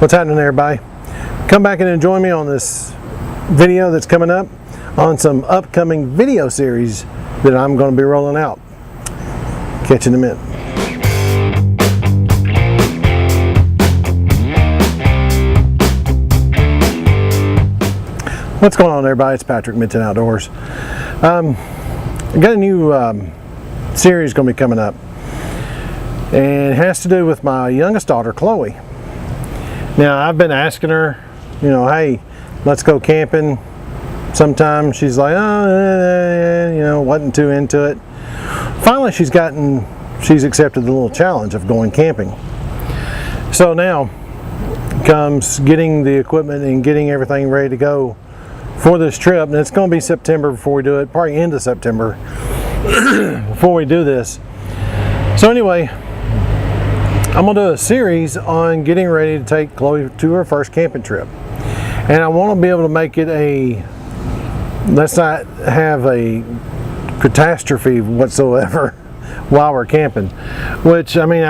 What's happening there, everybody? Come back and join me on this video that's coming up on some upcoming video series that I'm going to be rolling out. Catch you in a minute. What's going on, everybody? It's Patrick, Midtown Outdoors. I got a new series going to be coming up, and it has to do with my youngest daughter, Chloe. Now, I've been asking her, hey, let's go camping. Sometimes she's like, wasn't too into it. Finally, she's accepted the little challenge of going camping. So now comes getting the equipment and getting everything ready to go for this trip. And it's going to be September before we do it, probably end of September before we do this. So anyway, I'm going to do a series on getting ready to take Chloe to her first camping trip. And I want to be able to make it let's not have a catastrophe whatsoever while we're camping. Which, I mean,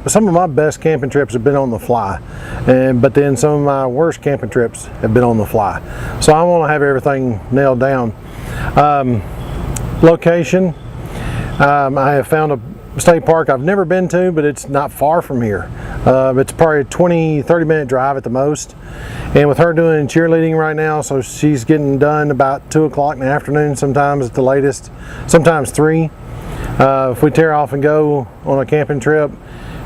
some of my best camping trips have been on the fly. But then some of my worst camping trips have been on the fly. So I want to have everything nailed down. Location, I have found a state park I've never been to, but it's not far from here. It's probably a 20-30 minute drive at the most. And with her doing cheerleading right now, so she's getting done about 2 o'clock in the afternoon sometimes at the latest, sometimes 3. If we tear off and go on a camping trip,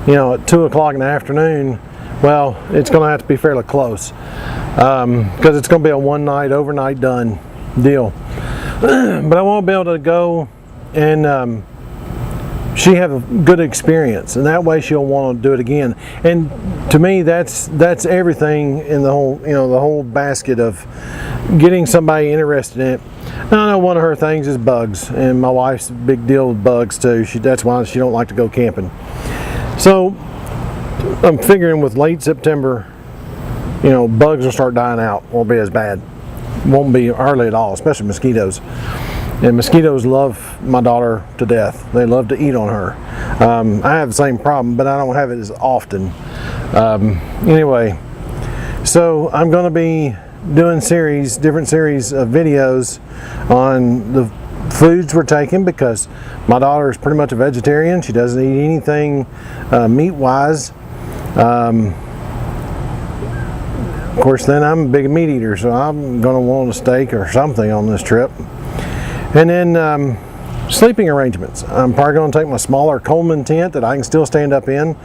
at 2 o'clock in the afternoon, well, it's going to have to be fairly close because it's going to be a one-night, overnight done deal. But I want to be able to go and she have a good experience, and that way she'll want to do it again. And to me, that's everything in the whole the whole basket of getting somebody interested in it. Now, I know one of her things is bugs, and my wife's a big deal with bugs too. That's why she don't like to go camping. So I'm figuring with late September, bugs will start dying out. Won't be as bad. Won't be early at all, especially mosquitoes. And mosquitoes love my daughter to death. They love to eat on her. I have the same problem, but I don't have it as often. Anyway, so I'm going to be doing different series of videos on the foods we're taking, because my daughter is pretty much a vegetarian. She doesn't eat anything meat-wise. Of course, then I'm a big meat eater, so I'm going to want a steak or something on this trip. And then sleeping arrangements. I'm probably going to take my smaller Coleman tent that I can still stand up in,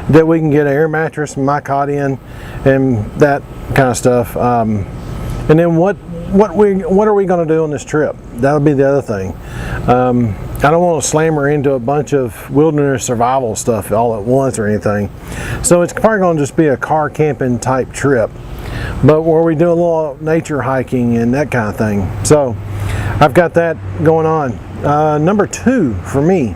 that we can get an air mattress and my cot in, and that kind of stuff. And then what are we going to do on this trip? That'll be the other thing. I don't want to slam her into a bunch of wilderness survival stuff all at once or anything. So it's probably going to just be a car camping type trip, but where we do a little nature hiking and that kind of thing. So I've got that going on. Number 2 for me,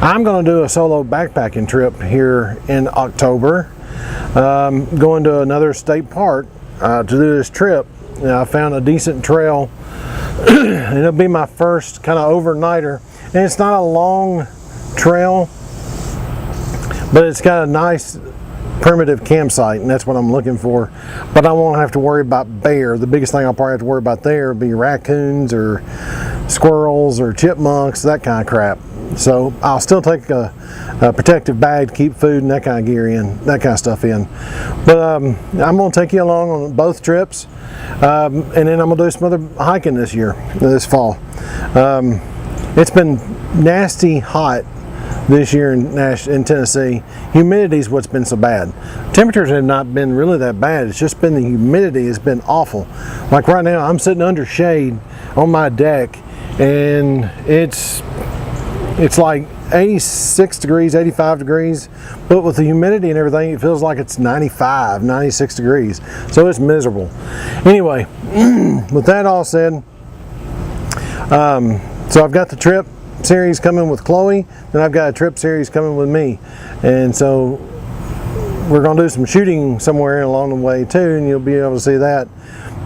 I'm going to do a solo backpacking trip here in October. Going to another state park to do this trip. I found a decent trail. It'll be my first kind of overnighter. And it's not a long trail, but it's got a nice primitive campsite, and that's what I'm looking for. But I won't have to worry about bear. The biggest thing I'll probably have to worry about there would be raccoons or squirrels or chipmunks, that kind of crap. So I'll still take a protective bag to keep food and that kind of gear in, that kind of stuff in. But I'm going to take you along on both trips, and then I'm going to do some other hiking this fall. It's been nasty hot this year in Tennessee. Humidity is what's been so bad. Temperatures have not been really that bad. It's just been the humidity has been awful. Like right now, I'm sitting under shade on my deck, and it's like 86 degrees, 85 degrees, but with the humidity and everything, it feels like it's 95, 96 degrees. So it's miserable. Anyway, with that all said, so I've got the trip series coming with Chloe, then I've got a trip series coming with me, and so we're going to do some shooting somewhere along the way too, and you'll be able to see that.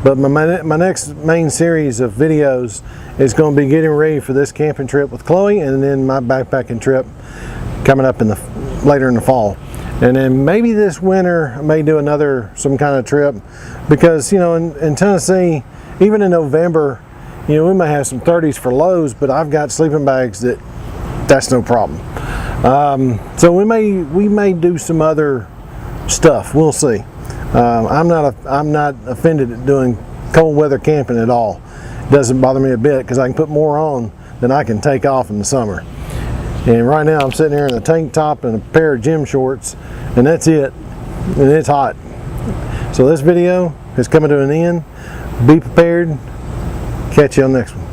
But my next main series of videos is going to be getting ready for this camping trip with Chloe, and then my backpacking trip coming up later in the fall. And then maybe this winter I may do some kind of trip, because in Tennessee, even in November, we may have some 30s for lows, but I've got sleeping bags that's no problem. So we may do some other stuff. We'll see. I'm not offended at doing cold weather camping at all. It doesn't bother me a bit, because I can put more on than I can take off in the summer. And right now I'm sitting here in a tank top and a pair of gym shorts, and that's it, and it's hot. So this video is coming to an end. Be prepared. Catch you on the next one.